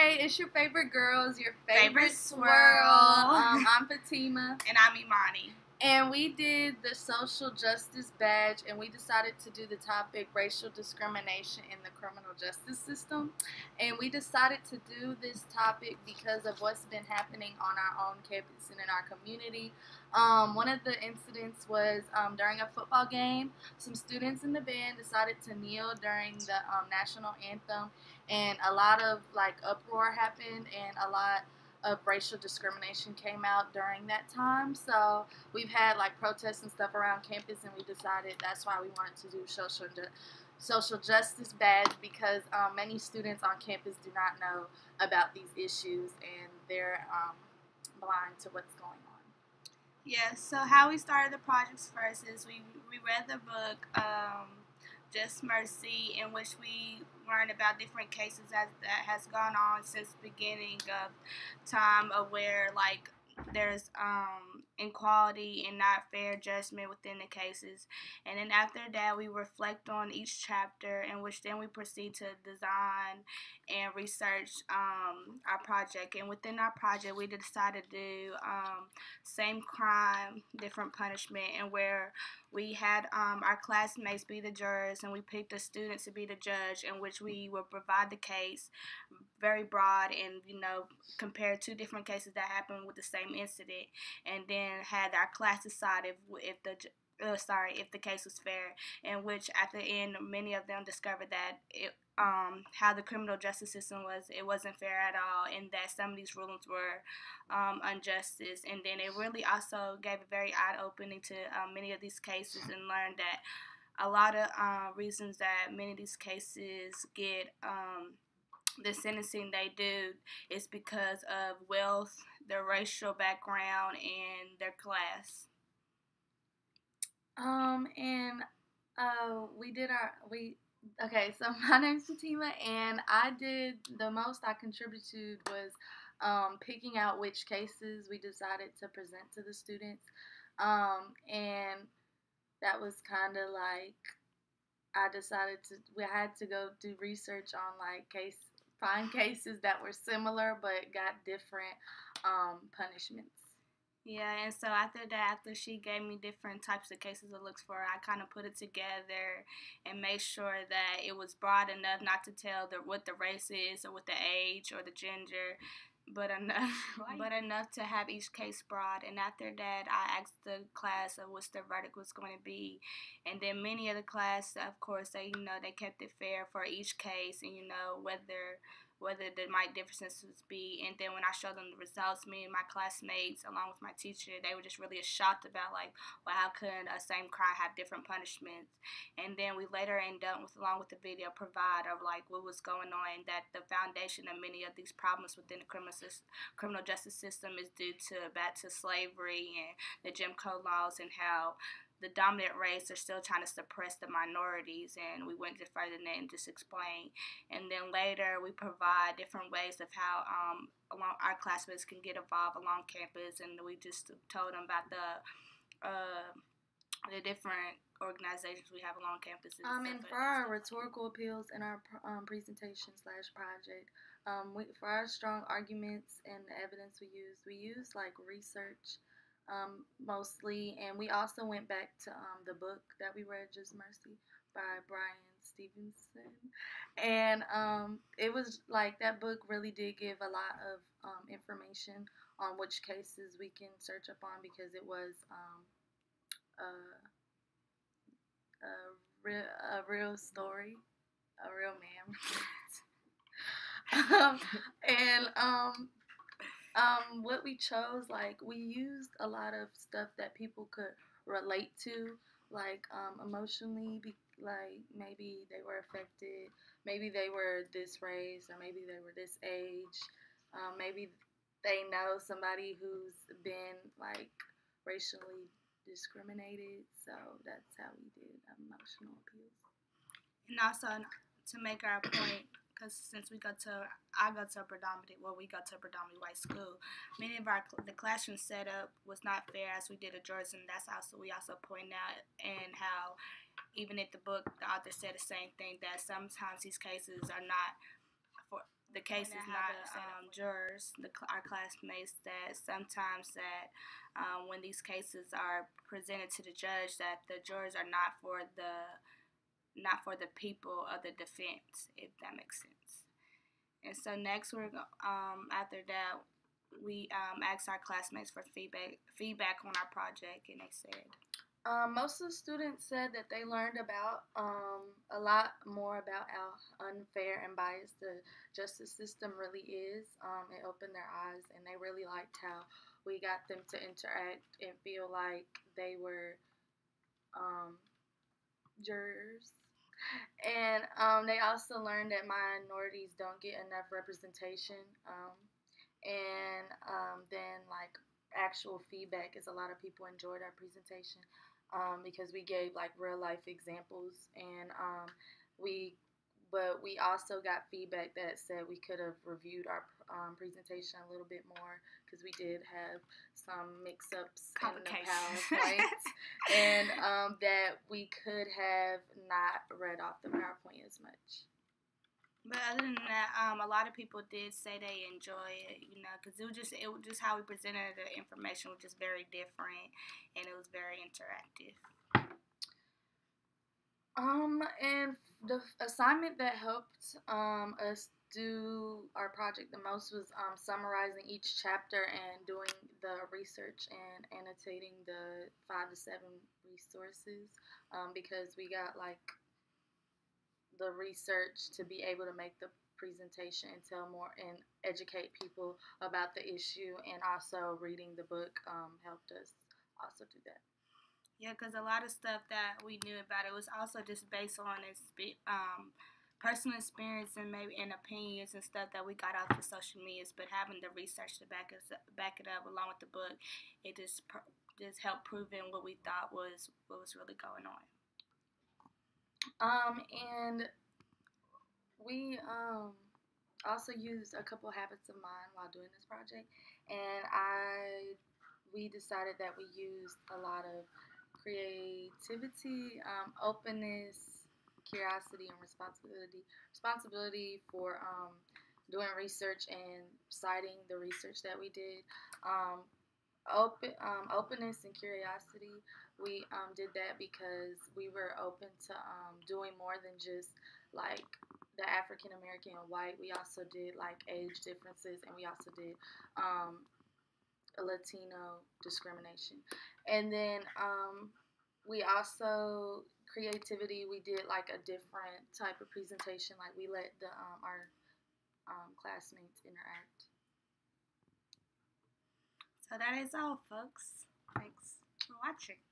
Hey, it's your favorite girls, your favorite swirl. I'm Fatima. And I'm Imani. And we did the social justice badge, and we decided to do the topic racial discrimination in the criminal justice system. And we decided to do this topic because of what's been happening on our own campus and in our community. One of the incidents was during a football game. Some students in the band decided to kneel during the national anthem, and a lot of uproar happened, and a lot of racial discrimination came out during that time. So we've had protests and stuff around campus, and we decided that's why we wanted to do social justice badge, because many students on campus do not know about these issues, and they're blind to what's going on. Yeah, so how we started the projects first is we read the book Just Mercy, in which we learned about different cases that has gone on since the beginning of time, of where there's inequality and not fair judgment within the cases. And then after that, we reflect on each chapter, in which then we proceed to design and research our project. And within our project, we decided to do same crime, different punishment, and where we had our classmates be the jurors, and we picked the students to be the judge, in which we would provide the case very broad, and compare two different cases that happened with the same incident, and then had our class decide if the case was fair. In which at the end, many of them discovered that how the criminal justice system it wasn't fair at all, and that some of these rulings were injustice. And then it really also gave a very eye-opening to many of these cases, and learned that a lot of reasons that many of these cases get the sentencing they do is because of wealth, their racial background, and their class. Okay, so my name's Fatima, and I did the most I contributed was picking out which cases we decided to present to the students, and that was kind of we had to go do research on find cases that were similar but got different punishments. Yeah, and so after that, after she gave me different types of cases to look for, I kind of put it together and made sure that it was broad enough not to tell what the race is or what the age or the gender, but enough to have each case broad. And after that, I asked the class of what their verdict was going to be, and then many of the class, of course, they kept it fair for each case, and whether there might differences be. And then when I showed them the results, me and my classmates, along with my teacher, they were just really shocked about well, how could a same crime have different punishments? And then we later ended up along with the video, provide of what was going on, and that the foundation of many of these problems within the criminal justice system is due back to slavery and the Jim Crow laws, and how the dominant race are still trying to suppress the minorities. And we went further than that and just explain. And then later we provide different ways of how along our classmates can get involved along campus, and we just told them about the different organizations we have along campuses. And for our rhetorical appeals in our presentation / project, for our strong arguments and the evidence we use research mostly, and we also went back to the book that we read, Just Mercy, by Brian Stevenson, and it was that book really did give a lot of information on which cases we can search up on, because it was a real story, a real man. What we chose, we used a lot of stuff that people could relate to, emotionally, maybe they were affected, maybe they were this race, or maybe they were this age, maybe they know somebody who's been racially discriminated. So that's how we did emotional appeals. And also, to make our point, because since we go to a predominantly white school, many of the classroom setup was not fair, as we did at Georgia, and we also point out, and how even if the book, the author said the same thing, that sometimes these cases are not the case is not jurors, our classmates, that sometimes that when these cases are presented to the judge, that the jurors are not for the people of the defense, if that makes sense. And so next after that, we asked our classmates for feedback on our project, and they said. Most of the students said that they learned about a lot more about how unfair and biased the justice system really is. It opened their eyes, and they really liked how we got them to interact and feel like they were jurors. And they also learned that minorities don't get enough representation. And then like actual feedback is a lot of people enjoyed our presentation. Because we gave like real life examples, and we also got feedback that said we could have reviewed our presentation a little bit more, because we did have some mix-ups in the PowerPoint, and that we could have not read off the PowerPoint as much. But other than that, a lot of people did say they enjoy it, because it was just how we presented the information was just very different, and it was very interactive. And the assignment that helped us do our project the most was summarizing each chapter and doing the research and annotating the 5 to 7 resources, because we got like the research to be able to make the presentation and tell more and educate people about the issue, and also reading the book helped us also do that. Yeah, because a lot of stuff that we knew about it was also just based on personal experience and maybe opinions and stuff that we got off the social medias, but having the research to back it up along with the book, it just helped proving what we thought was what was really going on. And we also used a couple habits of mine while doing this project, and we decided that we used a lot of creativity, openness, curiosity, and responsibility for doing research and citing the research that we did. Openness and curiosity, we did that because we were open to doing more than just like the African American and white. We also did like age differences, and we also did Latino discrimination. And then we also, creativity, we did like a different type of presentation. Like we let our classmates interact. So that is all, folks. Thanks for watching.